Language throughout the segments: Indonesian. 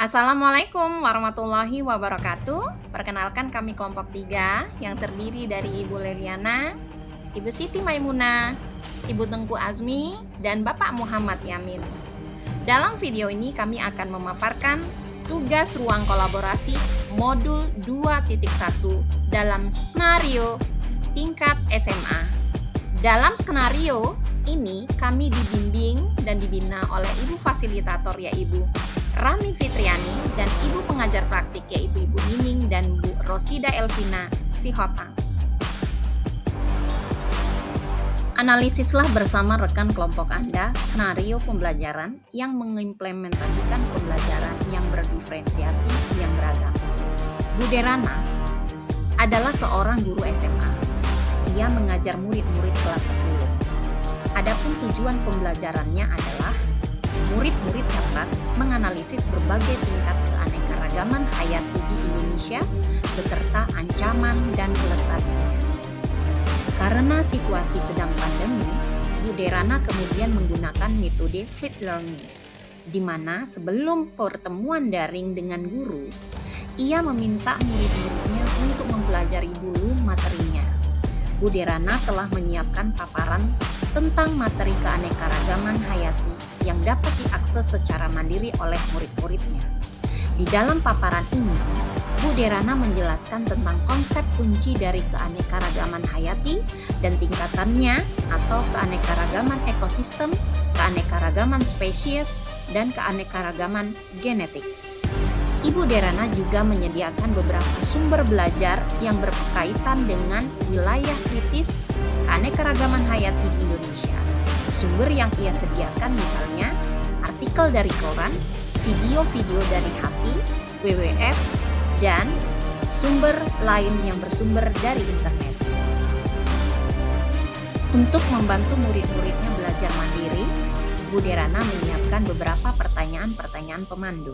Assalamualaikum warahmatullahi wabarakatuh. Perkenalkan kami kelompok 3 yang terdiri dari Ibu Leliana, Ibu Siti Maimunah, Ibu Tengku Azmi, dan Bapak Muhammad Yamin. Dalam video ini kami akan memaparkan tugas ruang kolaborasi modul 2.1 dalam skenario tingkat SMA. Dalam skenario ini kami dibimbing dan dibina oleh Ibu Fasilitator yaitu Rami Fitriani dan Ibu Pengajar Praktik yaitu Ibu Nining dan Bu Rosida Elvina Sihotang. Analisislah bersama rekan kelompok Anda skenario pembelajaran yang mengimplementasikan pembelajaran yang berdiferensiasi yang beragam. Bu Derana adalah seorang guru SMA. Ia mengajar murid-murid kelas 10. Adapun tujuan pembelajarannya adalah murid-murid dapat menganalisis berbagai tingkat keanekaragaman hayati di Indonesia beserta ancaman dan kelestariannya. Karena situasi sedang pandemi, Bu Derana kemudian menggunakan metode flipped learning, di mana sebelum pertemuan daring dengan guru, ia meminta murid-muridnya untuk mempelajari dulu materinya. Bu Derana telah menyiapkan paparan tentang materi keanekaragaman hayati yang dapat diakses secara mandiri oleh murid-muridnya. Di dalam paparan ini, Bu Derana menjelaskan tentang konsep kunci dari keanekaragaman hayati dan tingkatannya atau keanekaragaman ekosistem, keanekaragaman spesies, dan keanekaragaman genetik. Ibu Derana juga menyediakan beberapa sumber belajar yang berkaitan dengan wilayah kritis keanekaragaman hayati di Indonesia. Sumber yang ia sediakan misalnya artikel dari koran, video-video dari HP, WWF, dan sumber lain yang bersumber dari internet. Untuk membantu murid-muridnya belajar mandiri, Bu Derana menyiapkan beberapa pertanyaan-pertanyaan pemandu.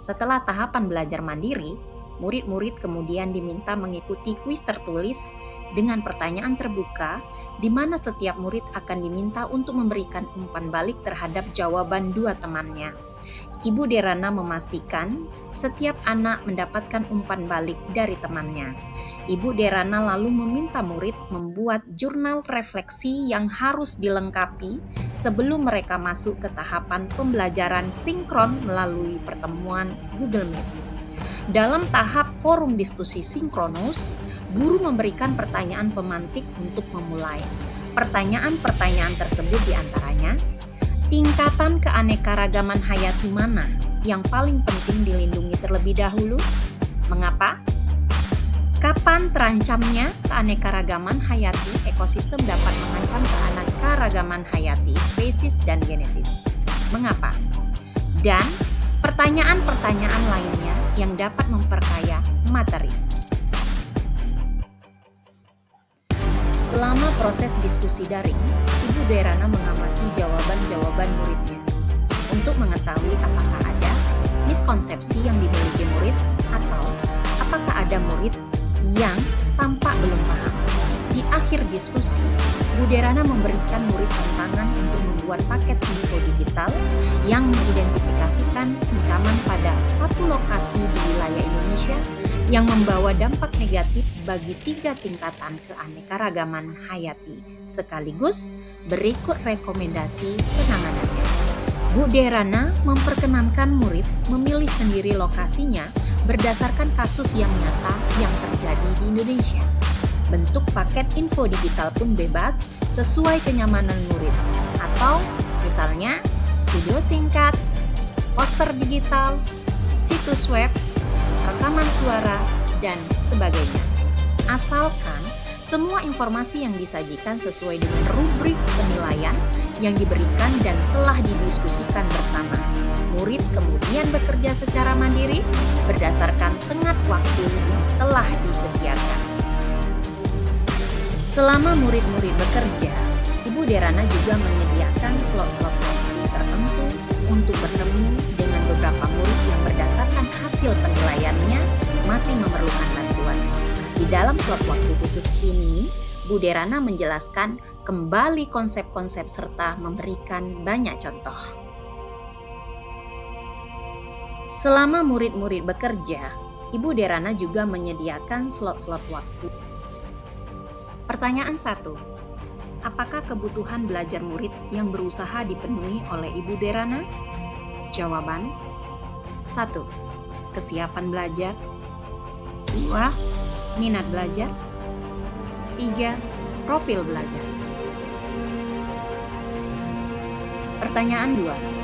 Setelah tahapan belajar mandiri, murid-murid kemudian diminta mengikuti kuis tertulis dengan pertanyaan terbuka, di mana setiap murid akan diminta untuk memberikan umpan balik terhadap jawaban dua temannya. Ibu Derana memastikan setiap anak mendapatkan umpan balik dari temannya. Ibu Derana lalu meminta murid membuat jurnal refleksi yang harus dilengkapi sebelum mereka masuk ke tahapan pembelajaran sinkron melalui pertemuan Google Meet. Dalam tahap forum diskusi sinkronus, guru memberikan pertanyaan pemantik untuk memulai. Pertanyaan-pertanyaan tersebut diantaranya, tingkatan keanekaragaman hayati mana yang paling penting dilindungi terlebih dahulu? Mengapa? Kapan terancamnya keanekaragaman hayati ekosistem dapat mengancam keanekaragaman hayati spesies dan genetis? Mengapa? Dan pertanyaan-pertanyaan lainnya yang dapat memperkaya materi. Selama proses diskusi daring, Ibu Derana mengamati jawaban-jawaban muridnya untuk mengetahui apakah ada miskonsepsi yang dimiliki murid atau apakah ada murid yang tampak belum paham. Di akhir diskusi, Bu Derana memberikan murid tantangan untuk membuat paket info digital yang mengidentifikasikan ancaman pada satu lokasi di wilayah Indonesia yang membawa dampak negatif bagi 3 tingkatan keanekaragaman hayati. Sekaligus berikut rekomendasi penanganannya. Bu Derana memperkenankan murid memilih sendiri lokasinya berdasarkan kasus yang nyata yang terjadi di Indonesia. Bentuk paket info digital pun bebas sesuai kenyamanan murid, atau misalnya video singkat, poster digital, situs web, rekaman suara, dan sebagainya. Asalkan semua informasi yang disajikan sesuai dengan rubrik penilaian yang diberikan dan telah didiskusikan bersama. Murid kemudian bekerja secara mandiri berdasarkan tenggat waktu yang telah disediakan. Selama murid-murid bekerja, Ibu Derana juga menyediakan slot-slot waktu tertentu untuk bertemu dengan beberapa murid yang berdasarkan hasil penilaiannya masih memerlukan bantuan. Di dalam slot waktu khusus ini, Bu Derana menjelaskan kembali konsep-konsep serta memberikan banyak contoh. Selama murid-murid bekerja, Ibu Derana juga menyediakan slot-slot waktu. Pertanyaan 1. Apakah kebutuhan belajar murid yang berusaha dipenuhi oleh Ibu Derana? Jawaban: 1. Kesiapan belajar. 2. Minat belajar. 3. Profil belajar. Pertanyaan 2.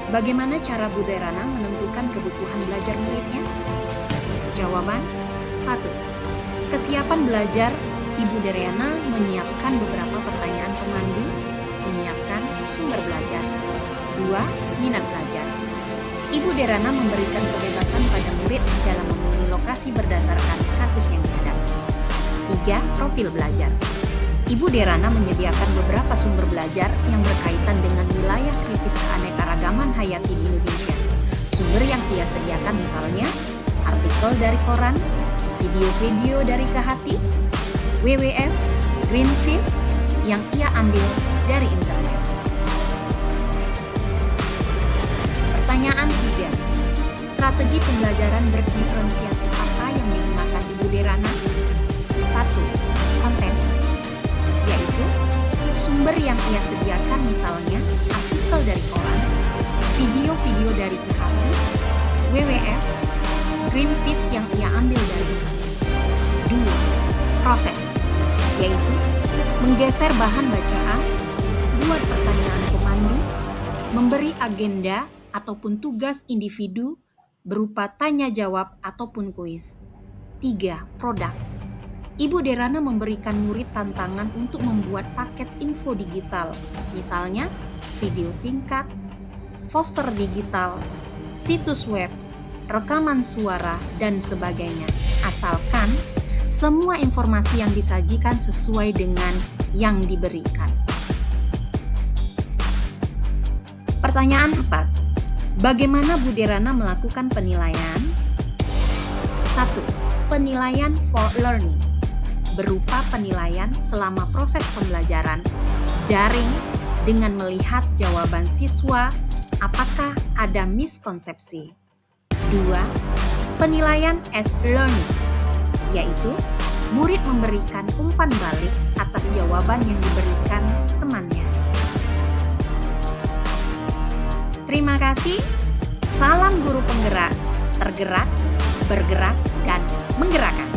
Bagaimana cara Bu Derana menentukan kebutuhan belajar muridnya? Jawaban: 1. Kesiapan belajar. Ibu Derana menyiapkan beberapa pertanyaan pemandu, menyiapkan sumber belajar. 2. Minat belajar. Ibu Derana memberikan kebebasan pada murid dalam memilih lokasi berdasarkan kasus yang dihadapi. 3. Profil belajar. Ibu Derana menyediakan beberapa sumber belajar yang berkaitan dengan wilayah kritis keanekaragaman hayati di Indonesia. Sumber yang ia sediakan misalnya artikel dari koran, video-video dari Kehati, WWF, Greenpeace yang ia ambil dari internet. Pertanyaan 3. Strategi pembelajaran berdiferensiasi apa yang digunakan Ibu Derana? 1. Konten, yaitu sumber yang ia sediakan misalnya artikel dari koran, video-video dari Kehati, WWF, Greenpeace yang ia ambil dari internet. 2. Proses, yaitu menggeser bahan bacaan, buat pertanyaan pemandu, memberi agenda ataupun tugas individu berupa tanya jawab ataupun kuis. 3. Produk. Ibu Derana memberikan murid tantangan untuk membuat paket info digital, misalnya video singkat, poster digital, situs web, rekaman suara, dan sebagainya, asalkan semua informasi yang disajikan sesuai dengan yang diberikan. Pertanyaan 4. Bagaimana Bu Derana melakukan penilaian? 1. Penilaian for learning, berupa penilaian selama proses pembelajaran daring dengan melihat jawaban siswa apakah ada miskonsepsi. 2. Penilaian as learning, yaitu murid memberikan umpan balik atas jawaban yang diberikan temannya. Terima kasih. Salam guru penggerak, tergerak, bergerak, dan menggerakkan.